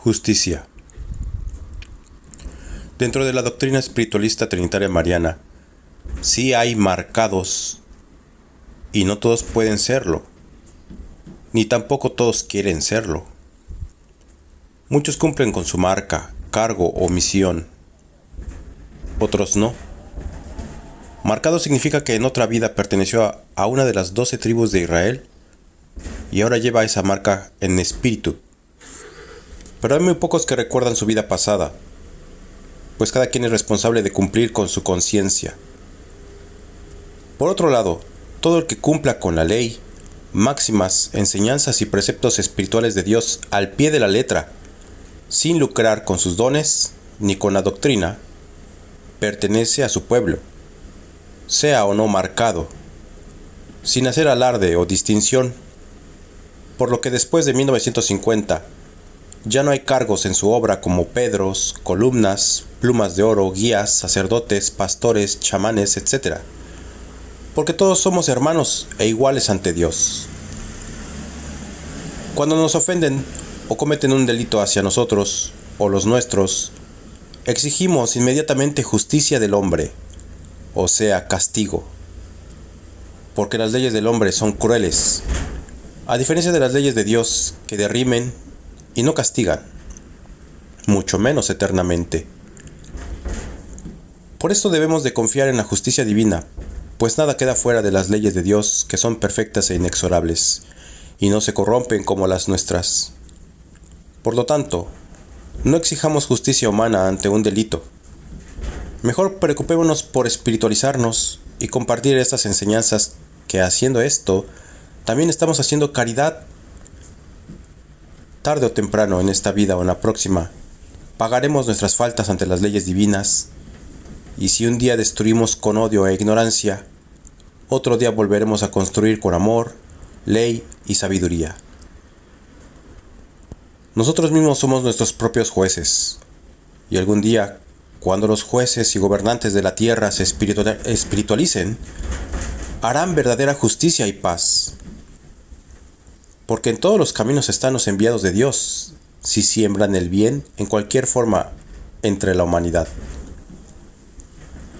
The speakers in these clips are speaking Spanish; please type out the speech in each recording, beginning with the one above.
Justicia. Dentro de la doctrina espiritualista trinitaria mariana, sí hay marcados, y no todos pueden serlo, ni tampoco todos quieren serlo. Muchos cumplen con su marca, cargo o misión, otros no. Marcado significa que en otra vida perteneció a una de las 12 tribus de Israel y ahora lleva esa marca en espíritu. Pero hay muy pocos que recuerdan su vida pasada, pues cada quien es responsable de cumplir con su conciencia. Por otro lado, todo el que cumpla con la ley, máximas, enseñanzas y preceptos espirituales de Dios al pie de la letra, sin lucrar con sus dones ni con la doctrina, pertenece a su pueblo, sea o no marcado, sin hacer alarde o distinción, por lo que después de 1950 ya no hay cargos en su obra como pedros, columnas, plumas de oro, guías, sacerdotes, pastores, chamanes, etc., porque todos somos hermanos e iguales ante Dios. Cuando nos ofenden o cometen un delito hacia nosotros o los nuestros, exigimos inmediatamente justicia del hombre, o sea, castigo, porque las leyes del hombre son crueles, a diferencia de las leyes de Dios que derrimen y no castigan, mucho menos eternamente. Por esto debemos de confiar en la justicia divina, pues nada queda fuera de las leyes de Dios, que son perfectas e inexorables, y no se corrompen como las nuestras. Por lo tanto, no exijamos justicia humana ante un delito. Mejor preocupémonos por espiritualizarnos y compartir estas enseñanzas, que haciendo esto, también estamos haciendo caridad. Tarde o temprano, en esta vida o en la próxima, pagaremos nuestras faltas ante las leyes divinas, y si un día destruimos con odio e ignorancia, otro día volveremos a construir con amor, ley y sabiduría. Nosotros mismos somos nuestros propios jueces, y algún día, cuando los jueces y gobernantes de la tierra se espiritualicen, harán verdadera justicia y paz. Porque en todos los caminos están los enviados de Dios, si siembran el bien en cualquier forma entre la humanidad.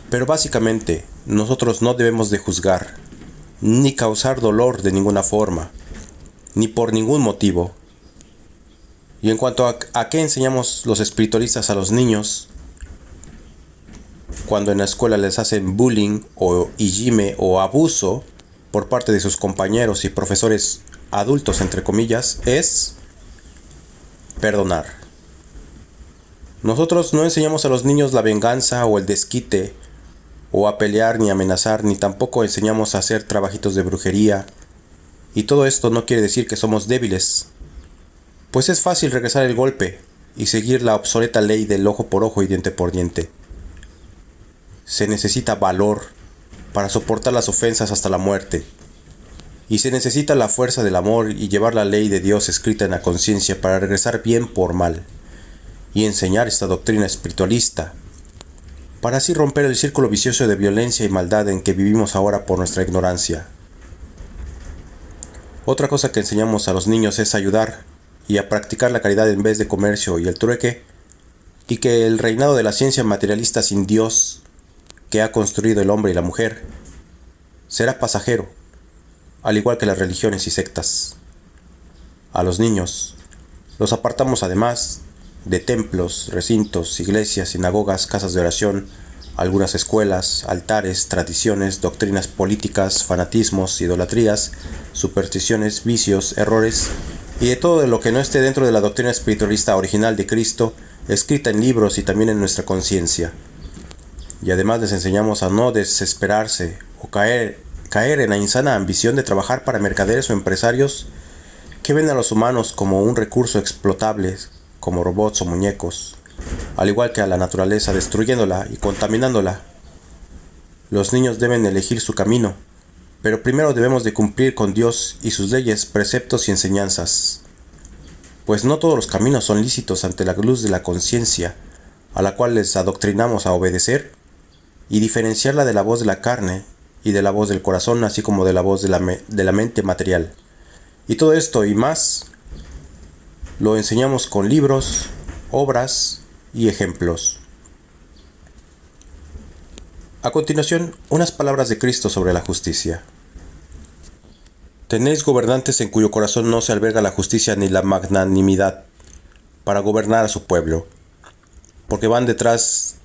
Pero básicamente, nosotros no debemos de juzgar, ni causar dolor de ninguna forma, ni por ningún motivo. Y en cuanto a qué enseñamos los espiritualistas a los niños, cuando en la escuela les hacen bullying o hijime o abuso por parte de sus compañeros y profesores adultos, entre comillas, es perdonar. Nosotros no enseñamos a los niños la venganza o el desquite, o a pelear ni amenazar, ni tampoco enseñamos a hacer trabajitos de brujería. Y todo esto no quiere decir que somos débiles, pues es fácil regresar el golpe y seguir la obsoleta ley del ojo por ojo y diente por diente. Se necesita valor para soportar las ofensas hasta la muerte, y se necesita la fuerza del amor y llevar la ley de Dios escrita en la conciencia para regresar bien por mal, y enseñar esta doctrina espiritualista, para así romper el círculo vicioso de violencia y maldad en que vivimos ahora por nuestra ignorancia. Otra cosa que enseñamos a los niños es ayudar y a practicar la caridad en vez de comercio y el trueque, y que el reinado de la ciencia materialista sin Dios, que ha construido el hombre y la mujer, será pasajero, al igual que las religiones y sectas. A los niños los apartamos además de templos, recintos, iglesias, sinagogas, casas de oración, algunas escuelas, altares, tradiciones, doctrinas políticas, fanatismos, idolatrías, supersticiones, vicios, errores, y de todo lo que no esté dentro de la doctrina espiritualista original de Cristo, escrita en libros y también en nuestra conciencia. Y además les enseñamos a no desesperarse o caer en la insana ambición de trabajar para mercaderes o empresarios que ven a los humanos como un recurso explotable, como robots o muñecos, al igual que a la naturaleza, destruyéndola y contaminándola. Los niños deben elegir su camino, pero primero debemos de cumplir con Dios y sus leyes, preceptos y enseñanzas, pues no todos los caminos son lícitos ante la luz de la conciencia, a la cual les adoctrinamos a obedecer, y diferenciarla de la voz de la carne y de la voz del corazón, así como de la voz de la mente material. Y todo esto y más lo enseñamos con libros, obras y ejemplos. A continuación, unas palabras de Cristo sobre la justicia. Tenéis gobernantes en cuyo corazón no se alberga la justicia ni la magnanimidad para gobernar a su pueblo, porque van detrás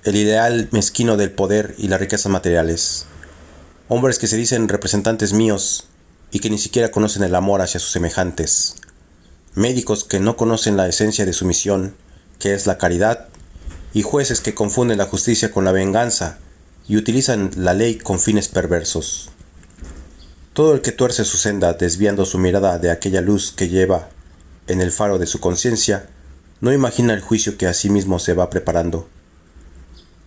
el ideal mezquino del poder y las riquezas materiales. Hombres que se dicen representantes míos y que ni siquiera conocen el amor hacia sus semejantes. Médicos que no conocen la esencia de su misión, que es la caridad, y jueces que confunden la justicia con la venganza y utilizan la ley con fines perversos. Todo el que tuerce su senda desviando su mirada de aquella luz que lleva en el faro de su conciencia, no imagina el juicio que a sí mismo se va preparando.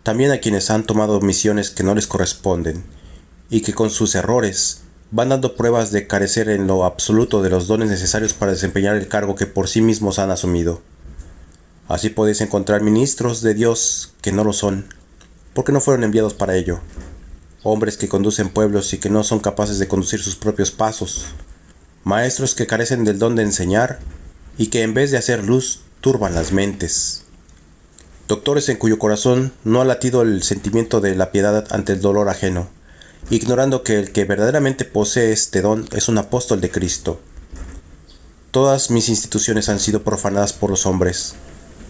También a quienes han tomado misiones que no les corresponden y que con sus errores van dando pruebas de carecer en lo absoluto de los dones necesarios para desempeñar el cargo que por sí mismos han asumido. Así podéis encontrar ministros de Dios que no lo son, porque no fueron enviados para ello. Hombres que conducen pueblos y que no son capaces de conducir sus propios pasos. Maestros que carecen del don de enseñar y que en vez de hacer luz turban las mentes. Doctores en cuyo corazón no ha latido el sentimiento de la piedad ante el dolor ajeno, ignorando que el que verdaderamente posee este don es un apóstol de Cristo. Todas mis instituciones han sido profanadas por los hombres,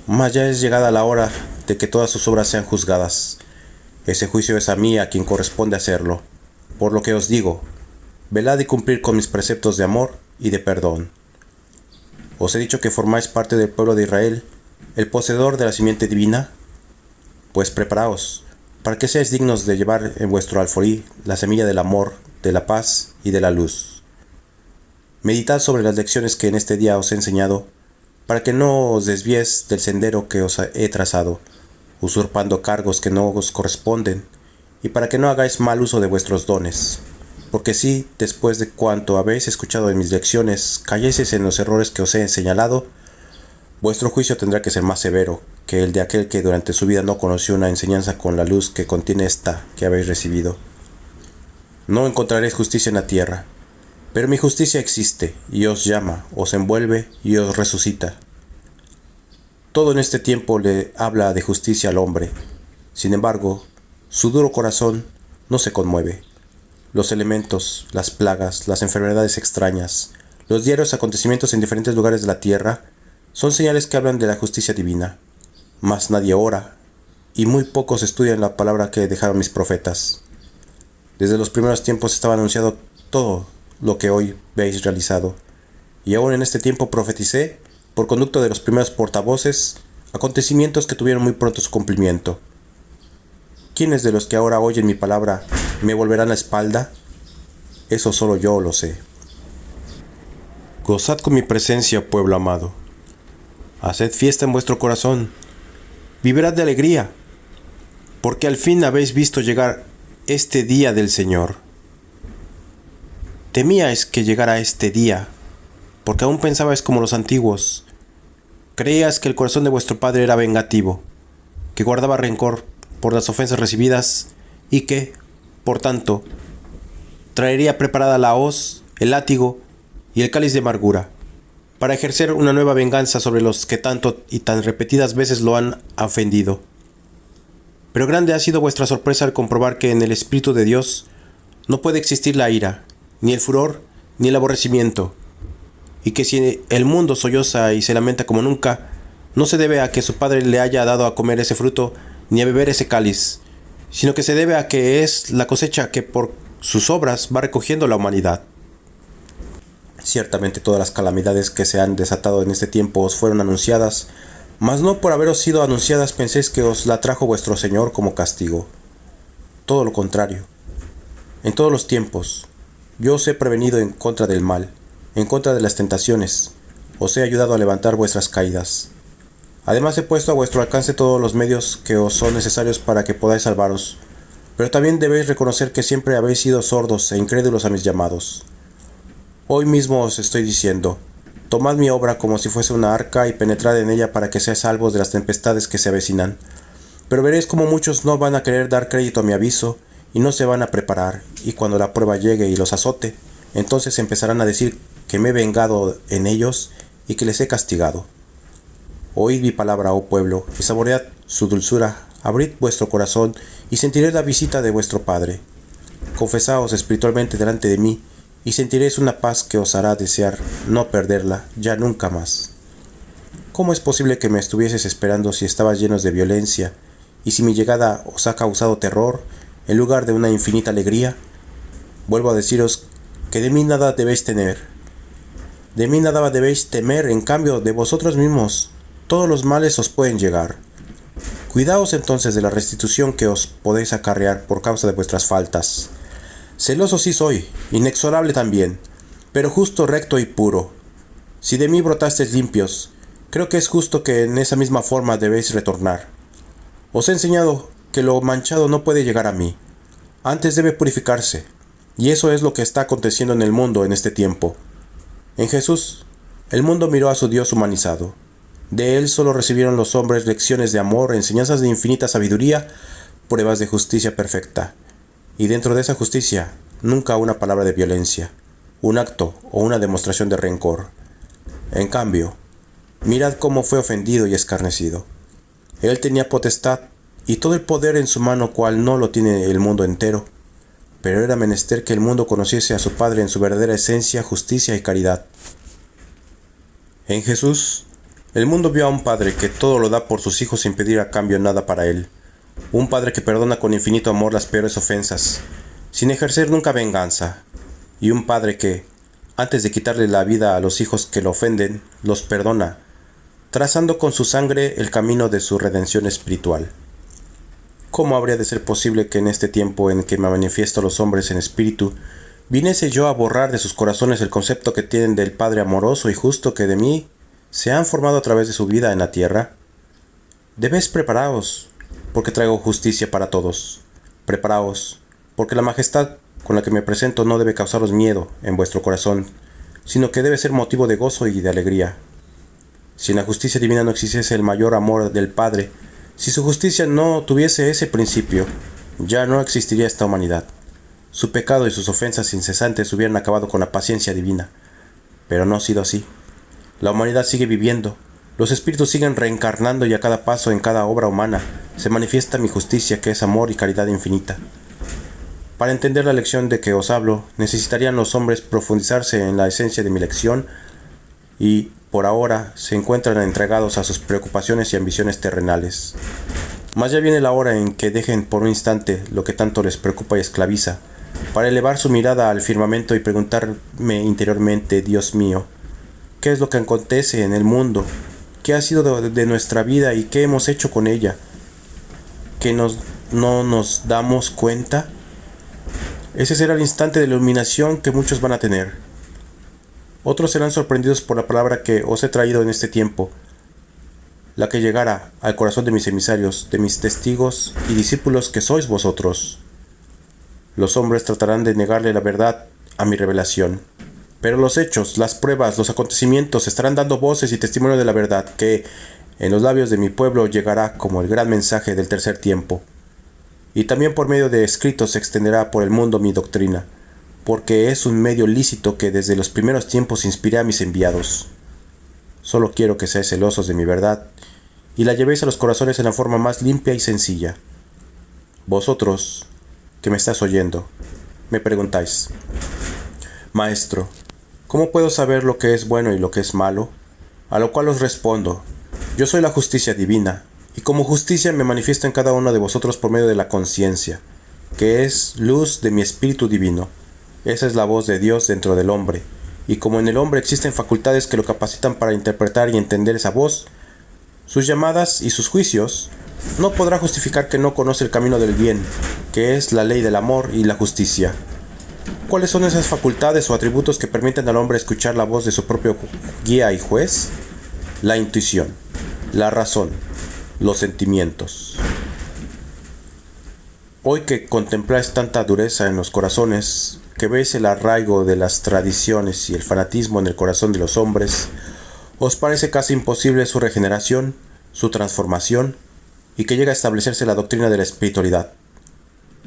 mas ya es llegada la hora de que todas sus obras sean juzgadas. Ese juicio es a mí a quien corresponde hacerlo, por lo que os digo, velad y cumplid con mis preceptos de amor y de perdón. Os he dicho que formáis parte del pueblo de Israel, el poseedor de la simiente divina, pues preparaos, para que seáis dignos de llevar en vuestro alfolí la semilla del amor, de la paz y de la luz. Meditad sobre las lecciones que en este día os he enseñado, para que no os desviéis del sendero que os he trazado, usurpando cargos que no os corresponden, y para que no hagáis mal uso de vuestros dones. Porque si, después de cuanto habéis escuchado en mis lecciones, cayeseis en los errores que os he señalado, vuestro juicio tendrá que ser más severo que el de aquel que durante su vida no conoció una enseñanza con la luz que contiene esta que habéis recibido. No encontraréis justicia en la tierra, pero mi justicia existe, y os llama, os envuelve y os resucita. Todo en este tiempo le habla de justicia al hombre. Sin embargo, su duro corazón no se conmueve. Los elementos, las plagas, las enfermedades extrañas, los diarios acontecimientos en diferentes lugares de la tierra son señales que hablan de la justicia divina. Mas nadie ora, y muy pocos estudian la palabra que dejaron mis profetas. Desde los primeros tiempos estaba anunciado todo lo que hoy veis realizado, y aún en este tiempo profeticé, por conducto de los primeros portavoces, acontecimientos que tuvieron muy pronto su cumplimiento. ¿Quiénes de los que ahora oyen mi palabra me volverán la espalda? Eso solo yo lo sé. Gozad con mi presencia, pueblo amado. Haced fiesta en vuestro corazón. Vibrad de alegría, porque al fin habéis visto llegar este día del Señor. Temíais que llegara este día, porque aún pensabais como los antiguos. Creías que el corazón de vuestro padre era vengativo, que guardaba rencor por las ofensas recibidas y que, por tanto, traería preparada la hoz, el látigo y el cáliz de amargura, para ejercer una nueva venganza sobre los que tanto y tan repetidas veces lo han ofendido. Pero grande ha sido vuestra sorpresa al comprobar que en el Espíritu de Dios no puede existir la ira, ni el furor, ni el aborrecimiento, y que si el mundo solloza y se lamenta como nunca, no se debe a que su padre le haya dado a comer ese fruto, ni a beber ese cáliz, sino que se debe a que es la cosecha que por sus obras va recogiendo la humanidad. Ciertamente todas las calamidades que se han desatado en este tiempo os fueron anunciadas, mas no por haberos sido anunciadas penséis que os la trajo vuestro Señor como castigo. Todo lo contrario. En todos los tiempos, yo os he prevenido en contra del mal, en contra de las tentaciones, os he ayudado a levantar vuestras caídas. Además he puesto a vuestro alcance todos los medios que os son necesarios para que podáis salvaros, pero también debéis reconocer que siempre habéis sido sordos e incrédulos a mis llamados. Hoy mismo os estoy diciendo, tomad mi obra como si fuese una arca y penetrad en ella para que seáis salvos de las tempestades que se avecinan. Pero veréis como muchos no van a querer dar crédito a mi aviso y no se van a preparar, y cuando la prueba llegue y los azote, entonces empezarán a decir que me he vengado en ellos y que les he castigado. Oíd mi palabra, oh pueblo, y saboread su dulzura, abrid vuestro corazón y sentiréis la visita de vuestro Padre. Confesaos espiritualmente delante de mí, y sentiréis una paz que os hará desear no perderla ya nunca más. ¿Cómo es posible que me estuvieses esperando si estabas llenos de violencia, y si mi llegada os ha causado terror, en lugar de una infinita alegría? Vuelvo a deciros que de mí nada debéis temer. De mí nada debéis temer, en cambio de vosotros mismos todos los males os pueden llegar. Cuidaos entonces de la restitución que os podéis acarrear por causa de vuestras faltas. Celoso sí soy, inexorable también, pero justo, recto y puro. Si de mí brotasteis limpios, creo que es justo que en esa misma forma debéis retornar. Os he enseñado que lo manchado no puede llegar a mí, antes debe purificarse, y eso es lo que está aconteciendo en el mundo en este tiempo. En Jesús, el mundo miró a su Dios humanizado. De él solo recibieron los hombres lecciones de amor, enseñanzas de infinita sabiduría, pruebas de justicia perfecta. Y dentro de esa justicia, nunca una palabra de violencia, un acto o una demostración de rencor. En cambio, mirad cómo fue ofendido y escarnecido. Él tenía potestad y todo el poder en su mano, cual no lo tiene el mundo entero. Pero era menester que el mundo conociese a su Padre en su verdadera esencia, justicia y caridad. En Jesús, el mundo vio a un Padre que todo lo da por sus hijos sin pedir a cambio nada para él. Un Padre que perdona con infinito amor las peores ofensas, sin ejercer nunca venganza. Y un Padre que, antes de quitarle la vida a los hijos que lo ofenden, los perdona, trazando con su sangre el camino de su redención espiritual. ¿Cómo habría de ser posible que en este tiempo en que me manifiesto a los hombres en espíritu, viniese yo a borrar de sus corazones el concepto que tienen del Padre amoroso y justo que de mí se han formado a través de su vida en la tierra? Debéis preparaos, porque traigo justicia para todos. Preparaos, porque la majestad con la que me presento no debe causaros miedo en vuestro corazón, sino que debe ser motivo de gozo y de alegría. Si en la justicia divina no existiese el mayor amor del Padre, si su justicia no tuviese ese principio, ya no existiría esta humanidad. Su pecado y sus ofensas incesantes hubieran acabado con la paciencia divina. Pero no ha sido así. La humanidad sigue viviendo, los espíritus siguen reencarnando y a cada paso en cada obra humana se manifiesta mi justicia, que es amor y caridad infinita. Para entender la lección de que os hablo, necesitarían los hombres profundizarse en la esencia de mi lección y, por ahora, se encuentran entregados a sus preocupaciones y ambiciones terrenales. Mas ya viene la hora en que dejen por un instante lo que tanto les preocupa y esclaviza, para elevar su mirada al firmamento y preguntarme interiormente: Dios mío, ¿qué es lo que acontece en el mundo? ¿Qué ha sido de nuestra vida y qué hemos hecho con ella? ¿Que no nos damos cuenta? Ese será el instante de iluminación que muchos van a tener. Otros serán sorprendidos por la palabra que os he traído en este tiempo, la que llegará al corazón de mis emisarios, de mis testigos y discípulos que sois vosotros. Los hombres tratarán de negarle la verdad a mi revelación, pero los hechos, las pruebas, los acontecimientos estarán dando voces y testimonio de la verdad que, en los labios de mi pueblo, llegará como el gran mensaje del tercer tiempo. Y también por medio de escritos se extenderá por el mundo mi doctrina, porque es un medio lícito que desde los primeros tiempos inspiré a mis enviados. Solo quiero que seáis celosos de mi verdad y la llevéis a los corazones en la forma más limpia y sencilla. Vosotros, que me estás oyendo, me preguntáis: Maestro, ¿cómo puedo saber lo que es bueno y lo que es malo? A lo cual os respondo: yo soy la justicia divina, y como justicia me manifiesto en cada uno de vosotros por medio de la conciencia, que es luz de mi espíritu divino. Esa es la voz de Dios dentro del hombre, y como en el hombre existen facultades que lo capacitan para interpretar y entender esa voz, sus llamadas y sus juicios, no podrá justificar que no conoce el camino del bien, que es la ley del amor y la justicia. ¿Cuáles son esas facultades o atributos que permiten al hombre escuchar la voz de su propio guía y juez? La intuición, la razón, los sentimientos. Hoy que contempláis tanta dureza en los corazones, que veis el arraigo de las tradiciones y el fanatismo en el corazón de los hombres, os parece casi imposible su regeneración, su transformación, y que llegue a establecerse la doctrina de la espiritualidad.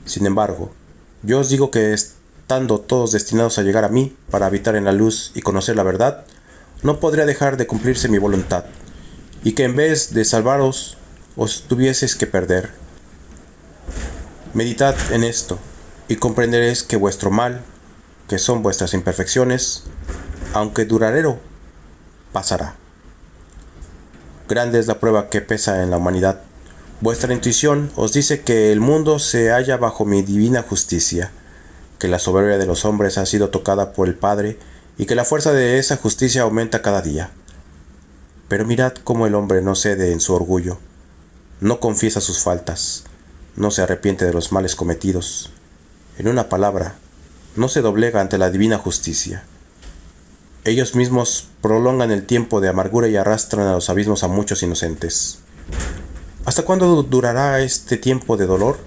Sin embargo, yo os digo que estando todos destinados a llegar a mí para habitar en la luz y conocer la verdad, no podría dejar de cumplirse mi voluntad, y que en vez de salvaros, os tuvieseis que perder. Meditad en esto, y comprenderéis que vuestro mal, que son vuestras imperfecciones, aunque duradero, pasará. Grande es la prueba que pesa en la humanidad. Vuestra intuición os dice que el mundo se halla bajo mi divina justicia, que la soberbia de los hombres ha sido tocada por el Padre y que la fuerza de esa justicia aumenta cada día. Pero mirad cómo el hombre no cede en su orgullo, no confiesa sus faltas, no se arrepiente de los males cometidos. En una palabra, no se doblega ante la divina justicia. Ellos mismos prolongan el tiempo de amargura y arrastran a los abismos a muchos inocentes. ¿Hasta cuándo durará este tiempo de dolor?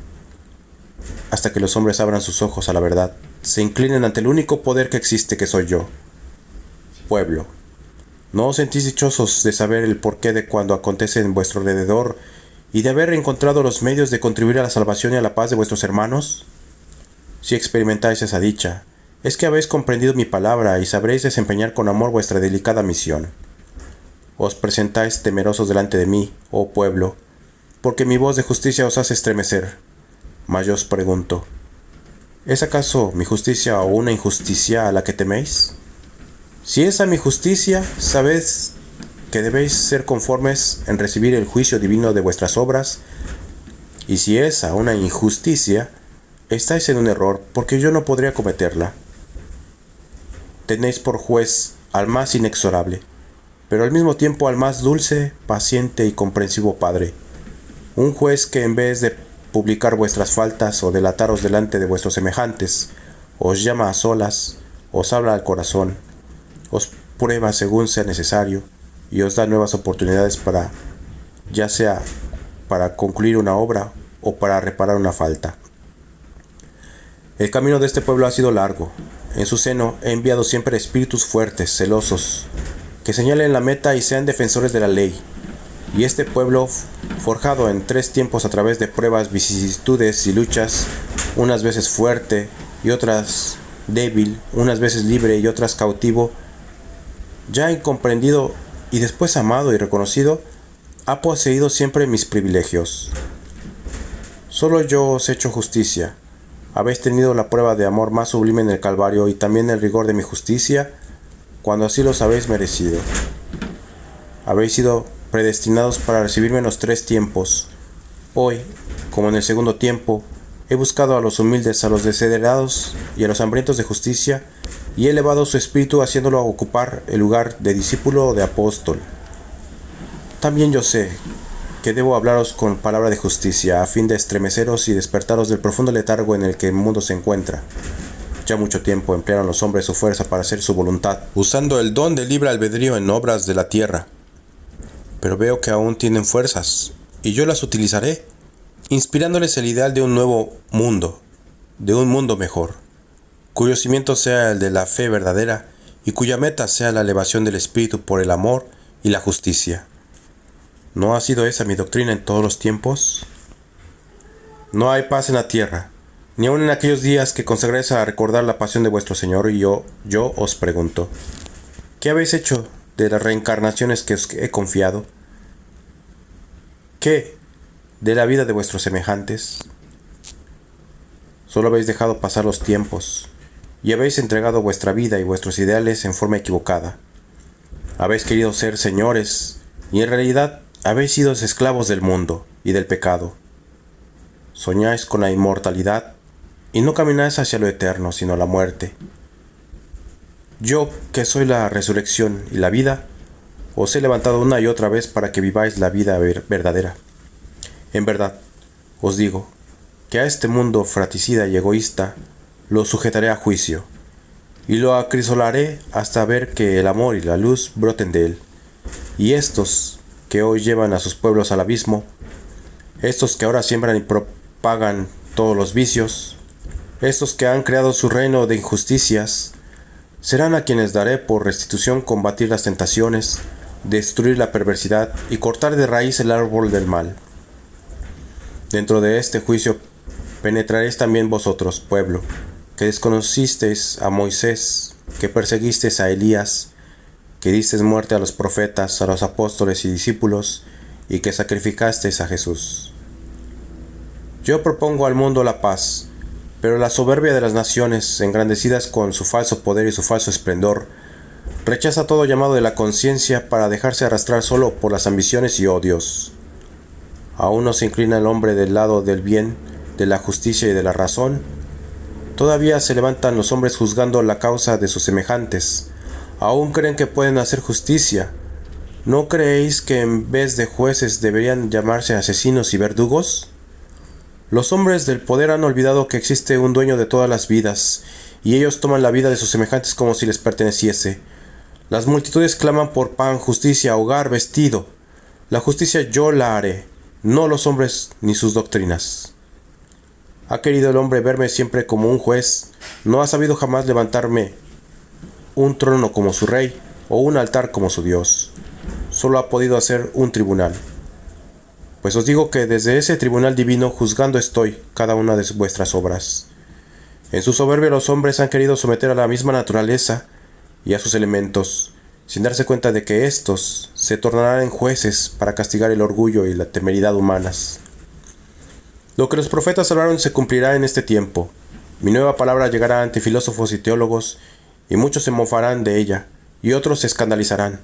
Hasta que los hombres abran sus ojos a la verdad, se inclinen ante el único poder que existe, que soy yo. Pueblo, ¿no os sentís dichosos de saber el porqué de cuando acontece en vuestro alrededor y de haber encontrado los medios de contribuir a la salvación y a la paz de vuestros hermanos? Si experimentáis esa dicha, es que habéis comprendido mi palabra y sabréis desempeñar con amor vuestra delicada misión. Os presentáis temerosos delante de mí, oh pueblo, porque mi voz de justicia os hace estremecer. Mas yo os pregunto, ¿es acaso mi justicia o una injusticia a la que teméis? Si es a mi justicia, sabed que debéis ser conformes en recibir el juicio divino de vuestras obras, y si es a una injusticia, estáis en un error, porque yo no podría cometerla. Tenéis por juez al más inexorable, pero al mismo tiempo al más dulce, paciente y comprensivo Padre, un juez que en vez de publicar vuestras faltas o delataros delante de vuestros semejantes, os llama a solas, os habla al corazón, os prueba según sea necesario y os da nuevas oportunidades para, ya sea para concluir una obra o para reparar una falta. El camino de este pueblo ha sido largo. En su seno he enviado siempre espíritus fuertes, celosos, que señalen la meta y sean defensores de la ley. Y este pueblo, forjado en 3 tiempos a través de pruebas, vicisitudes y luchas, unas veces fuerte y otras débil, unas veces libre y otras cautivo, ya incomprendido y después amado y reconocido, ha poseído siempre mis privilegios. Solo yo os he hecho justicia. Habéis tenido la prueba de amor más sublime en el Calvario y también el rigor de mi justicia, cuando así los habéis merecido. Habéis sido predestinados para recibirme en los 3 tiempos. Hoy, como en el segundo tiempo, he buscado a los humildes, a los desheredados y a los hambrientos de justicia, y he elevado su espíritu haciéndolo ocupar el lugar de discípulo o de apóstol. También yo sé que debo hablaros con palabra de justicia, a fin de estremeceros y despertaros del profundo letargo en el que el mundo se encuentra. Ya mucho tiempo emplearon los hombres su fuerza para hacer su voluntad, usando el don de libre albedrío en obras de la tierra. Pero veo que aún tienen fuerzas, y yo las utilizaré, inspirándoles el ideal de un nuevo mundo, de un mundo mejor, cuyo cimiento sea el de la fe verdadera y cuya meta sea la elevación del espíritu por el amor y la justicia. ¿No ha sido esa mi doctrina en todos los tiempos? No hay paz en la tierra, ni aun en aquellos días que consagráis a recordar la pasión de vuestro Señor, y yo os pregunto, ¿qué habéis hecho de las reencarnaciones que os he confiado? ¿Qué de la vida de vuestros semejantes? Solo habéis dejado pasar los tiempos, y habéis entregado vuestra vida y vuestros ideales en forma equivocada. Habéis querido ser señores, y en realidad habéis sido esclavos del mundo y del pecado. Soñáis con la inmortalidad, y no camináis hacia lo eterno, sino la muerte. Yo, que soy la resurrección y la vida, os he levantado una y otra vez para que viváis la vida verdadera. En verdad, os digo, que a este mundo fratricida y egoísta lo sujetaré a juicio, y lo acrisolaré hasta ver que el amor y la luz broten de él. Y estos que hoy llevan a sus pueblos al abismo, estos que ahora siembran y propagan todos los vicios, estos que han creado su reino de injusticias, serán a quienes daré por restitución combatir las tentaciones, destruir la perversidad y cortar de raíz el árbol del mal. Dentro de este juicio penetraréis también vosotros, pueblo, que desconocisteis a Moisés, que perseguisteis a Elías, que diste muerte a los profetas, a los apóstoles y discípulos, y que sacrificasteis a Jesús. Yo propongo al mundo la paz, pero la soberbia de las naciones, engrandecidas con su falso poder y su falso esplendor, rechaza todo llamado de la conciencia para dejarse arrastrar solo por las ambiciones y odios. Aún no se inclina el hombre del lado del bien, de la justicia y de la razón. Todavía se levantan los hombres juzgando la causa de sus semejantes. Aún creen que pueden hacer justicia. ¿No creéis que en vez de jueces deberían llamarse asesinos y verdugos? Los hombres del poder han olvidado que existe un dueño de todas las vidas, y ellos toman la vida de sus semejantes como si les perteneciese. Las multitudes claman por pan, justicia, hogar, vestido. La justicia yo la haré, no los hombres ni sus doctrinas. Ha querido el hombre verme siempre como un juez, no ha sabido jamás levantarme un trono como su rey o un altar como su Dios. Solo ha podido hacer un tribunal. Pues os digo que desde ese tribunal divino juzgando estoy cada una de vuestras obras. En su soberbia los hombres han querido someter a la misma naturaleza y a sus elementos, sin darse cuenta de que éstos se tornarán en jueces para castigar el orgullo y la temeridad humanas. Lo que los profetas hablaron se cumplirá en este tiempo. Mi nueva palabra llegará ante filósofos y teólogos, y muchos se mofarán de ella, y otros se escandalizarán.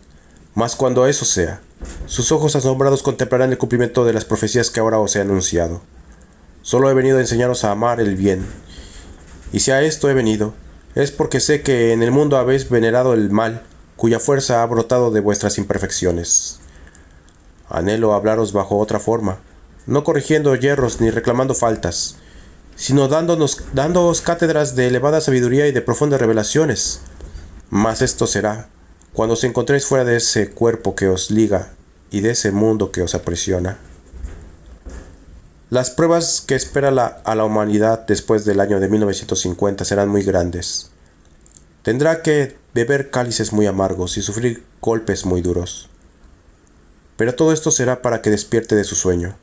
Mas cuando eso sea, sus ojos asombrados contemplarán el cumplimiento de las profecías que ahora os he anunciado. Solo he venido a enseñaros a amar el bien. Y si a esto he venido, es porque sé que en el mundo habéis venerado el mal, cuya fuerza ha brotado de vuestras imperfecciones. Anhelo hablaros bajo otra forma, no corrigiendo yerros ni reclamando faltas, sino dándoos cátedras de elevada sabiduría y de profundas revelaciones. Mas esto será cuando os encontréis fuera de ese cuerpo que os liga y de ese mundo que os aprisiona. Las pruebas que espera a la humanidad después del año de 1950 serán muy grandes. Tendrá que beber cálices muy amargos y sufrir golpes muy duros. Pero todo esto será para que despierte de su sueño,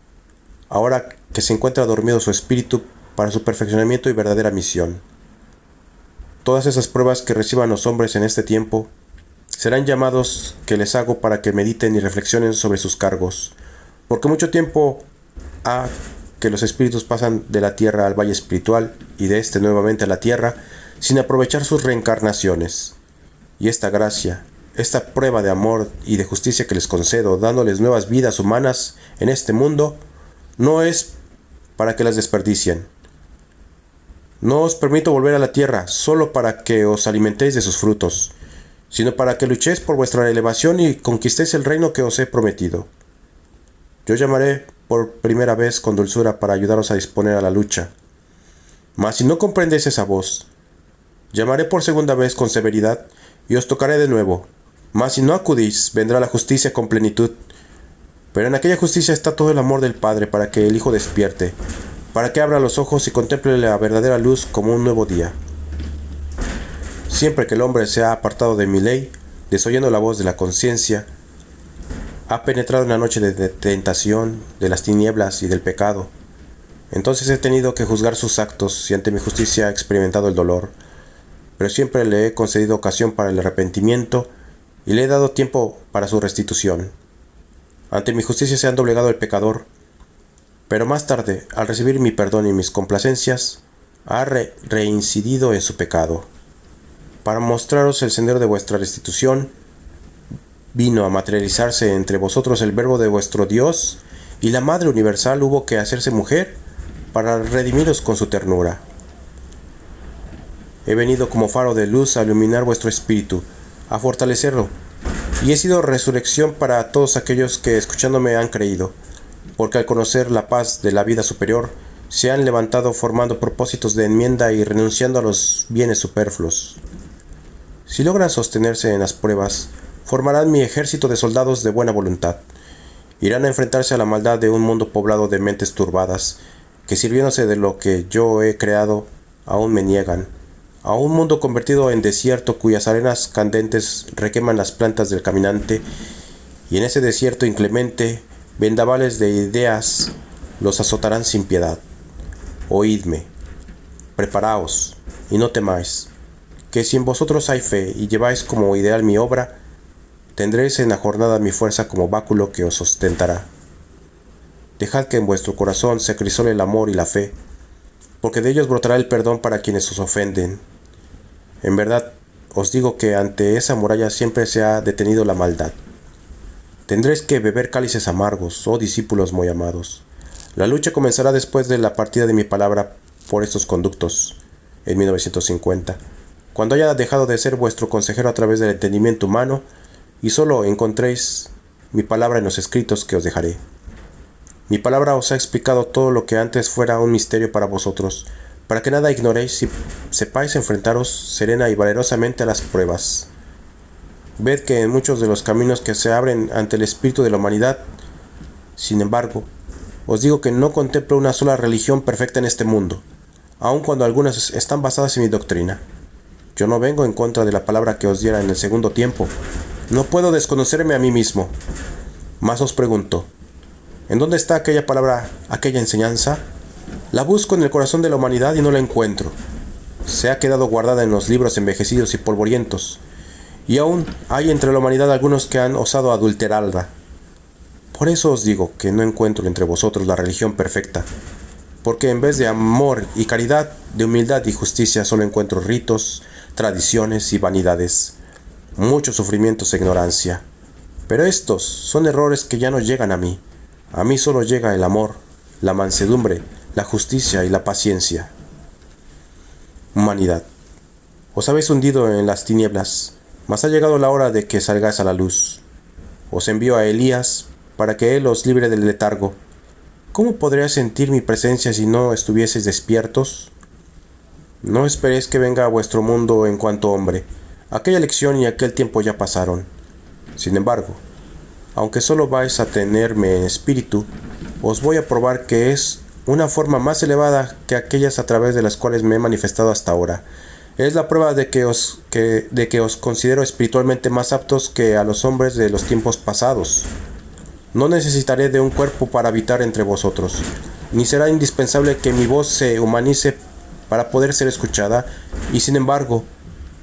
ahora que se encuentra dormido su espíritu para su perfeccionamiento y verdadera misión. Todas esas pruebas que reciban los hombres en este tiempo serán llamados que les hago para que mediten y reflexionen sobre sus cargos, porque mucho tiempo ha que los espíritus pasan de la tierra al valle espiritual y de este nuevamente a la tierra sin aprovechar sus reencarnaciones. Y esta gracia, esta prueba de amor y de justicia que les concedo, dándoles nuevas vidas humanas en este mundo, no es para que las desperdicien. No os permito volver a la tierra solo para que os alimentéis de sus frutos, sino para que luchéis por vuestra elevación y conquistéis el reino que os he prometido. Yo llamaré por primera vez con dulzura para ayudaros a disponer a la lucha. Mas si no comprendéis esa voz, llamaré por segunda vez con severidad y os tocaré de nuevo. Mas si no acudís, vendrá la justicia con plenitud. Pero en aquella justicia está todo el amor del Padre para que el Hijo despierte, para que abra los ojos y contemple la verdadera luz como un nuevo día. Siempre que el hombre se ha apartado de mi ley, desoyendo la voz de la conciencia, ha penetrado en la noche de tentación, de las tinieblas y del pecado. Entonces he tenido que juzgar sus actos y ante mi justicia he experimentado el dolor, pero siempre le he concedido ocasión para el arrepentimiento y le he dado tiempo para su restitución. Ante mi justicia se han doblegado el pecador, pero más tarde, al recibir mi perdón y mis complacencias, ha reincidido en su pecado. Para mostraros el sendero de vuestra restitución, vino a materializarse entre vosotros el verbo de vuestro Dios, y la Madre Universal hubo que hacerse mujer para redimiros con su ternura. He venido como faro de luz a iluminar vuestro espíritu, a fortalecerlo, y he sido resurrección para todos aquellos que escuchándome han creído, porque al conocer la paz de la vida superior, se han levantado formando propósitos de enmienda y renunciando a los bienes superfluos. Si logran sostenerse en las pruebas, formarán mi ejército de soldados de buena voluntad. Irán a enfrentarse a la maldad de un mundo poblado de mentes turbadas, que sirviéndose de lo que yo he creado, aún me niegan. A un mundo convertido en desierto cuyas arenas candentes requeman las plantas del caminante, y en ese desierto inclemente, vendavales de ideas los azotarán sin piedad. Oídme, preparaos, y no temáis, que si en vosotros hay fe y lleváis como ideal mi obra, Tendréis en la jornada mi fuerza como báculo que os sustentará. Dejad que en vuestro corazón se acrisole el amor y la fe, porque de ellos brotará el perdón para quienes os ofenden. En verdad, os digo que ante esa muralla siempre se ha detenido la maldad. Tendréis que beber cálices amargos, oh discípulos muy amados. La lucha comenzará después de la partida de mi palabra por estos conductos, en 1950, cuando haya dejado de ser vuestro consejero a través del entendimiento humano y solo encontréis mi palabra en los escritos que os dejaré. Mi palabra os ha explicado todo lo que antes fuera un misterio para vosotros, para que nada ignoréis y sepáis enfrentaros serena y valerosamente a las pruebas. Ved que en muchos de los caminos que se abren ante el espíritu de la humanidad, sin embargo, os digo que no contemplo una sola religión perfecta en este mundo, aun cuando algunas están basadas en mi doctrina. Yo no vengo en contra de la palabra que os diera en el segundo tiempo. No puedo desconocerme a mí mismo. Mas os pregunto, ¿en dónde está aquella palabra, aquella enseñanza? La busco en el corazón de la humanidad y no la encuentro. Se ha quedado guardada en los libros envejecidos y polvorientos, y aún hay entre la humanidad algunos que han osado adulterarla. Por eso os digo que no encuentro entre vosotros la religión perfecta, porque en vez de amor y caridad, de humildad y justicia solo encuentro ritos, tradiciones y vanidades, muchos sufrimientos e ignorancia. Pero estos son errores que ya no llegan a mí. A mí solo llega el amor, la mansedumbre, la justicia y la paciencia. Humanidad, os habéis hundido en las tinieblas, mas ha llegado la hora de que salgáis a la luz. Os envío a Elías para que él os libre del letargo. ¿Cómo podría sentir mi presencia si no estuvieseis despiertos? No esperéis que venga a vuestro mundo en cuanto hombre. Aquella lección y aquel tiempo ya pasaron. Sin embargo, aunque solo vais a tenerme en espíritu, os voy a probar que es una forma más elevada que aquellas a través de las cuales me he manifestado hasta ahora. Es la prueba de que os considero espiritualmente más aptos que a los hombres de los tiempos pasados. No necesitaré de un cuerpo para habitar entre vosotros, ni será indispensable que mi voz se humanice para poder ser escuchada, y sin embargo,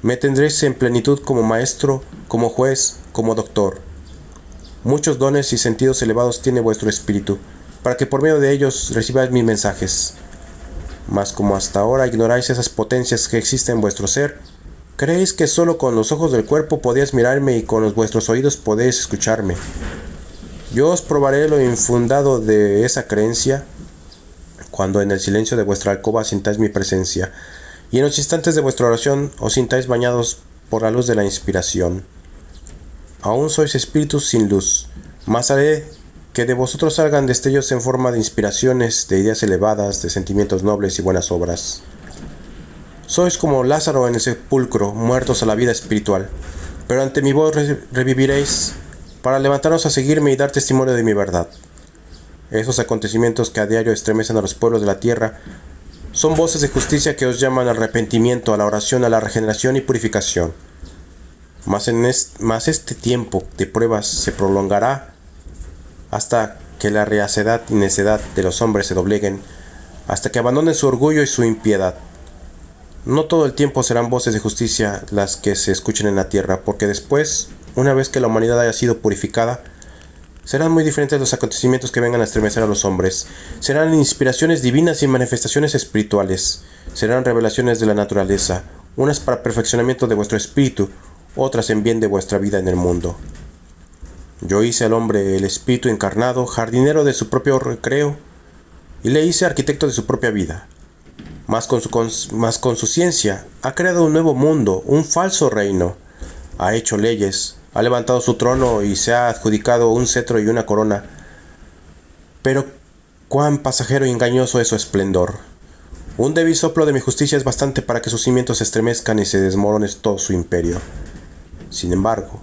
me tendréis en plenitud como maestro, como juez, como doctor. Muchos dones y sentidos elevados tiene vuestro espíritu, para que por medio de ellos recibáis mis mensajes. Mas como hasta ahora ignoráis esas potencias que existen en vuestro ser, creéis que solo con los ojos del cuerpo podéis mirarme y con vuestros oídos podéis escucharme. Yo os probaré lo infundado de esa creencia cuando en el silencio de vuestra alcoba sintáis mi presencia, y en los instantes de vuestra oración os sintáis bañados por la luz de la inspiración. Aún sois espíritus sin luz, mas haré que de vosotros salgan destellos en forma de inspiraciones, de ideas elevadas, de sentimientos nobles y buenas obras. Sois como Lázaro en el sepulcro, muertos a la vida espiritual, pero ante mi voz reviviréis para levantaros a seguirme y dar testimonio de mi verdad. Esos acontecimientos que a diario estremecen a los pueblos de la tierra son voces de justicia que os llaman al arrepentimiento, a la oración, a la regeneración y purificación. Mas este tiempo de pruebas se prolongará hasta que la reacedad y necedad de los hombres se dobleguen, hasta que abandonen su orgullo y su impiedad. No todo el tiempo serán voces de justicia las que se escuchen en la tierra, porque después, una vez que la humanidad haya sido purificada, serán muy diferentes los acontecimientos que vengan a estremecer a los hombres. Serán inspiraciones divinas y manifestaciones espirituales. Serán revelaciones de la naturaleza, unas para perfeccionamiento de vuestro espíritu, otras en bien de vuestra vida en el mundo. Yo hice al hombre, el espíritu encarnado, jardinero de su propio recreo, y le hice arquitecto de su propia vida. Mas con su ciencia ha creado un nuevo mundo, un falso reino. Ha hecho leyes, ha levantado su trono y se ha adjudicado un cetro y una corona. Pero cuán pasajero y engañoso es su esplendor. Un débil soplo de mi justicia es bastante para que sus cimientos se estremezcan y se desmorone todo su imperio. Sin embargo,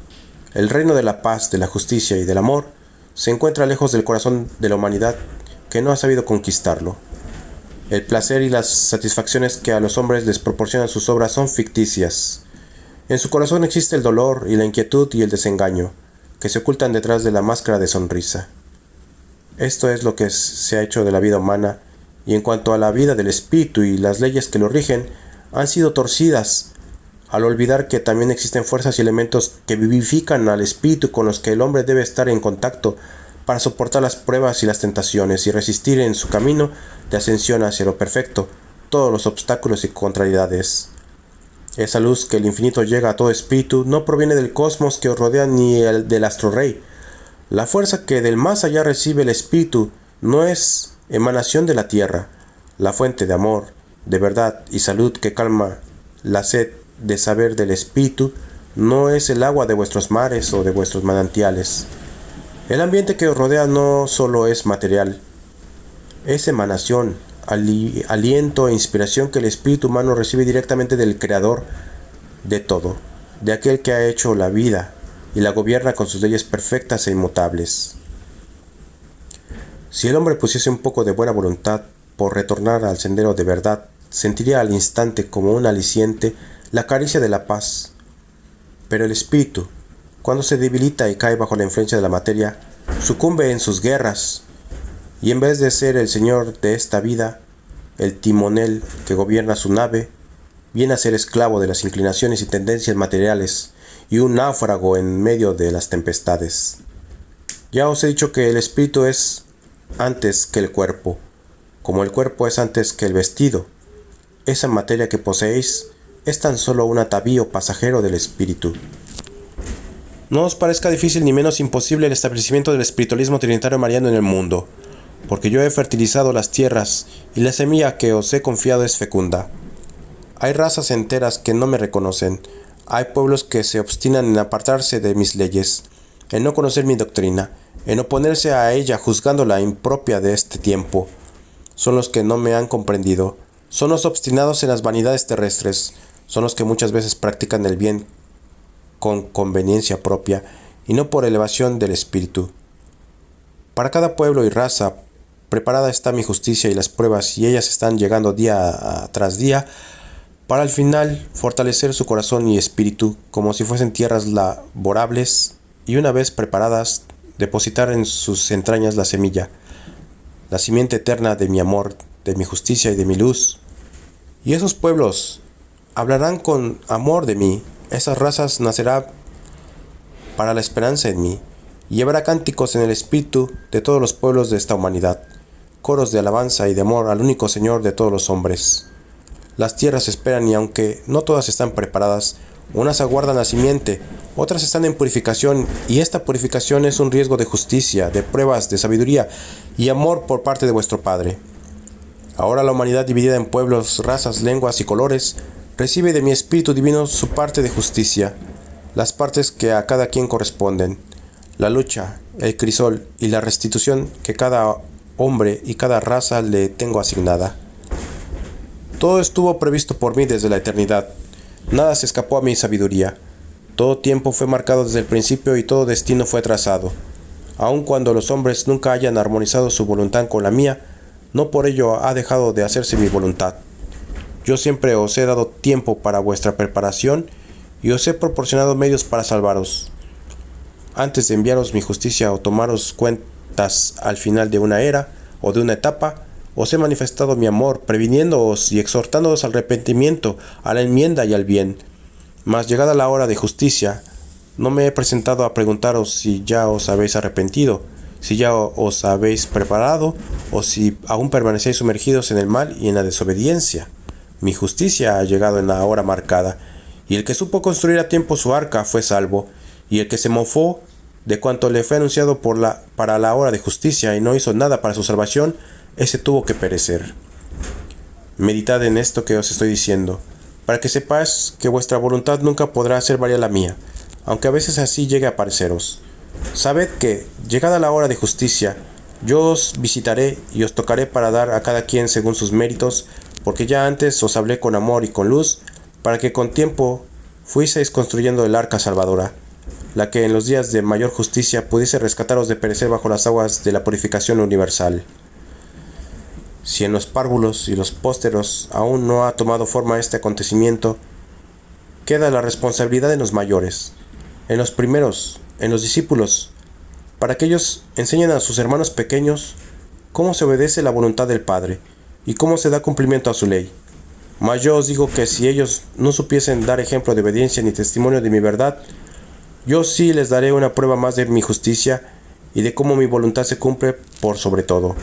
el reino de la paz, de la justicia y del amor se encuentra lejos del corazón de la humanidad que no ha sabido conquistarlo. El placer y las satisfacciones que a los hombres les proporcionan sus obras son ficticias. En su corazón existe el dolor y la inquietud y el desengaño, que se ocultan detrás de la máscara de sonrisa. Esto es lo que se ha hecho de la vida humana, y en cuanto a la vida del espíritu y las leyes que lo rigen, han sido torcidas, al olvidar que también existen fuerzas y elementos que vivifican al espíritu con los que el hombre debe estar en contacto para soportar las pruebas y las tentaciones y resistir en su camino de ascensión hacia lo perfecto todos los obstáculos y contrariedades. Esa luz que el infinito llega a todo espíritu no proviene del cosmos que os rodea ni del astro rey. La fuerza que del más allá recibe el espíritu no es emanación de la tierra. La fuente de amor, de verdad y salud que calma la sed de saber del espíritu no es el agua de vuestros mares o de vuestros manantiales. El ambiente que os rodea no solo es material, es emanación, aliento e inspiración que el espíritu humano recibe directamente del Creador de todo, de aquel que ha hecho la vida y la gobierna con sus leyes perfectas e inmutables. Si el hombre pusiese un poco de buena voluntad por retornar al sendero de verdad, sentiría al instante como un aliciente la caricia de la paz. Pero el espíritu, cuando se debilita y cae bajo la influencia de la materia, sucumbe en sus guerras, y en vez de ser el señor de esta vida, el timonel que gobierna su nave, viene a ser esclavo de las inclinaciones y tendencias materiales, y un náufrago en medio de las tempestades. Ya os he dicho que el espíritu es antes que el cuerpo, como el cuerpo es antes que el vestido. Esa materia que poseéis es tan solo un atavío pasajero del espíritu. No os parezca difícil ni menos imposible el establecimiento del espiritualismo trinitario mariano en el mundo, porque yo he fertilizado las tierras y la semilla que os he confiado es fecunda. Hay razas enteras que no me reconocen, hay pueblos que se obstinan en apartarse de mis leyes, en no conocer mi doctrina, en oponerse a ella juzgándola impropia de este tiempo. Son los que no me han comprendido, son los obstinados en las vanidades terrestres, son los que muchas veces practican el bien con conveniencia propia y no por elevación del espíritu. Para cada pueblo y raza preparada está mi justicia y las pruebas, y ellas están llegando día tras día para al final fortalecer su corazón y espíritu como si fuesen tierras laborables, y una vez preparadas depositar en sus entrañas la semilla, la simiente eterna de mi amor, de mi justicia y de mi luz. Y esos pueblos hablarán con amor de mí, esas razas nacerán para la esperanza en mí, y llevará cánticos en el espíritu de todos los pueblos de esta humanidad, coros de alabanza y de amor al único Señor de todos los hombres. Las tierras esperan, y aunque no todas están preparadas, unas aguardan la simiente, otras están en purificación, y esta purificación es un riesgo de justicia, de pruebas, de sabiduría y amor por parte de vuestro Padre. Ahora la humanidad, dividida en pueblos, razas, lenguas y colores, recibe de mi espíritu divino su parte de justicia, las partes que a cada quien corresponden, la lucha, el crisol y la restitución que cada hombre y cada raza le tengo asignada. Todo estuvo previsto por mí desde la eternidad, nada se escapó a mi sabiduría, todo tiempo fue marcado desde el principio y todo destino fue trazado. Aun cuando los hombres nunca hayan armonizado su voluntad con la mía, no por ello ha dejado de hacerse mi voluntad. Yo siempre os he dado tiempo para vuestra preparación y os he proporcionado medios para salvaros. Antes de enviaros mi justicia o tomaros cuentas al final de una era o de una etapa, os he manifestado mi amor, previniéndoos y exhortándoos al arrepentimiento, a la enmienda y al bien. Mas llegada la hora de justicia, no me he presentado a preguntaros si ya os habéis arrepentido, si ya os habéis preparado, o si aún permanecéis sumergidos en el mal y en la desobediencia. Mi justicia ha llegado en la hora marcada, y el que supo construir a tiempo su arca fue salvo, y el que se mofó de cuanto le fue anunciado para la hora de justicia y no hizo nada para su salvación, ese tuvo que perecer. Meditad en esto que os estoy diciendo, para que sepáis que vuestra voluntad nunca podrá ser variar la mía, aunque a veces así llegue a pareceros. Sabed que, llegada la hora de justicia, yo os visitaré y os tocaré para dar a cada quien según sus méritos, porque ya antes os hablé con amor y con luz, para que con tiempo fuiseis construyendo el arca salvadora, la que en los días de mayor justicia pudiese rescataros de perecer bajo las aguas de la purificación universal. Si en los párvulos y los pósteros aún no ha tomado forma este acontecimiento, queda la responsabilidad en los mayores, en los primeros, en los discípulos, para que ellos enseñen a sus hermanos pequeños cómo se obedece la voluntad del Padre y cómo se da cumplimiento a su ley. Mas yo os digo que si ellos no supiesen dar ejemplo de obediencia ni testimonio de mi verdad, yo sí les daré una prueba más de mi justicia y de cómo mi voluntad se cumple por sobre todo.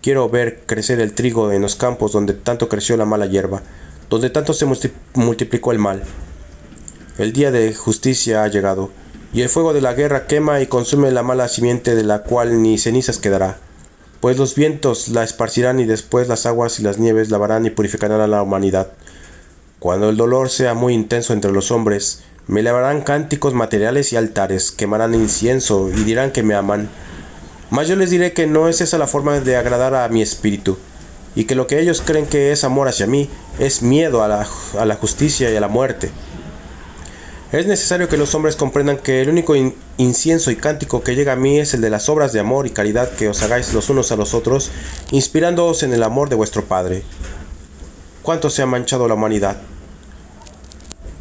Quiero ver crecer el trigo en los campos donde tanto creció la mala hierba, donde tanto se multiplicó el mal. El día de justicia ha llegado, y el fuego de la guerra quema y consume la mala simiente, de la cual ni cenizas quedará. Pues los vientos la esparcirán, y después las aguas y las nieves lavarán y purificarán a la humanidad. Cuando el dolor sea muy intenso entre los hombres, me elevarán cánticos materiales y altares, quemarán incienso y dirán que me aman. Mas yo les diré que no es esa la forma de agradar a mi espíritu, y que lo que ellos creen que es amor hacia mí es miedo a la justicia y a la muerte. Es necesario que los hombres comprendan que el único incienso y cántico que llega a mí es el de las obras de amor y caridad que os hagáis los unos a los otros, inspirándoos en el amor de vuestro Padre. ¿Cuánto se ha manchado la humanidad?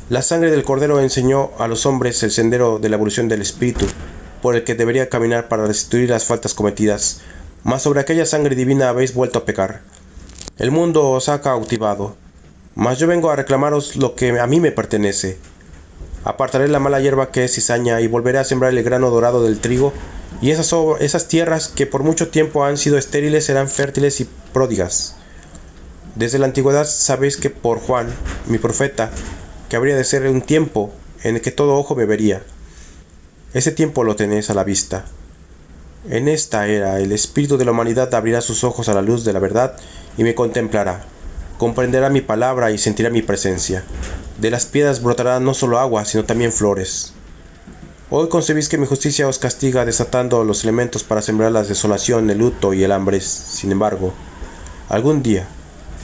La sangre del Cordero enseñó a los hombres el sendero de la evolución del espíritu, por el que debería caminar para restituir las faltas cometidas, mas sobre aquella sangre divina habéis vuelto a pecar. El mundo os ha cautivado, mas yo vengo a reclamaros lo que a mí me pertenece. Apartaré la mala hierba que es cizaña, y volveré a sembrar el grano dorado del trigo, y esas tierras que por mucho tiempo han sido estériles serán fértiles y pródigas. Desde la antigüedad sabéis que por Juan, mi profeta, que habría de ser un tiempo en el que todo ojo me vería. Ese tiempo lo tenéis a la vista. En esta era el espíritu de la humanidad abrirá sus ojos a la luz de la verdad y me contemplará. Comprenderá mi palabra y sentirá mi presencia. De las piedras brotará no solo agua, sino también flores. Hoy concebís que mi justicia os castiga desatando los elementos para sembrar la desolación, el luto y el hambre. Sin embargo, algún día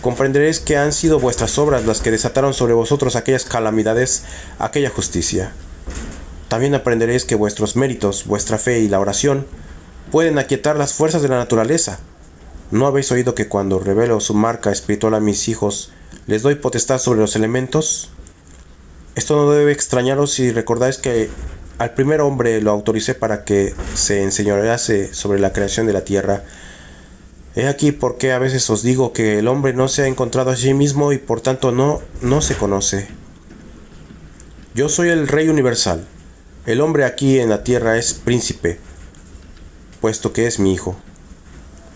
comprenderéis que han sido vuestras obras las que desataron sobre vosotros aquellas calamidades, aquella justicia. También aprenderéis que vuestros méritos, vuestra fe y la oración pueden aquietar las fuerzas de la naturaleza. ¿No habéis oído que cuando revelo su marca espiritual a mis hijos, les doy potestad sobre los elementos? Esto no debe extrañaros si recordáis que al primer hombre lo autoricé para que se enseñorease sobre la creación de la tierra. He aquí por qué a veces os digo que el hombre no se ha encontrado a sí mismo y por tanto no se conoce. Yo soy el Rey universal. El hombre aquí en la tierra es príncipe, puesto que es mi hijo.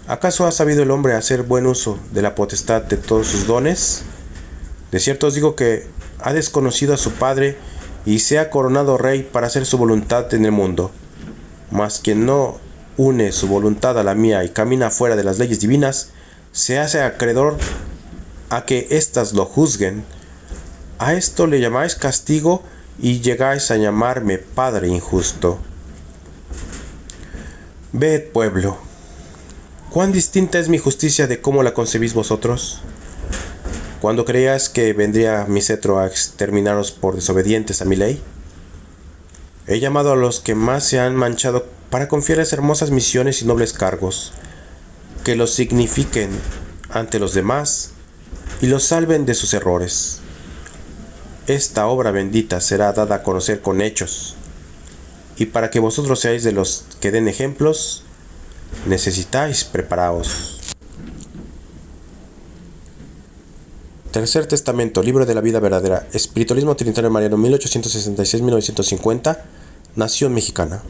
¿Acaso ha sabido el hombre hacer buen uso de la potestad de todos sus dones? De cierto os digo que ha desconocido a su Padre y se ha coronado rey para hacer su voluntad en el mundo. Mas quien no une su voluntad a la mía y camina fuera de las leyes divinas, se hace acreedor a que éstas lo juzguen. A esto le llamáis castigo y llegáis a llamarme Padre injusto. Ved, pueblo, cuán distinta es mi justicia de cómo la concebís vosotros. Cuando creías que vendría mi cetro a exterminaros por desobedientes a mi ley, he llamado a los que más se han manchado para confiarles hermosas misiones y nobles cargos, que los signifiquen ante los demás y los salven de sus errores. Esta obra bendita será dada a conocer con hechos, y para que vosotros seáis de los que den ejemplos, necesitáis preparaos. Tercer Testamento, Libro de la Vida Verdadera, Espiritualismo Trinitario Mariano, 1866-1950, Nación Mexicana.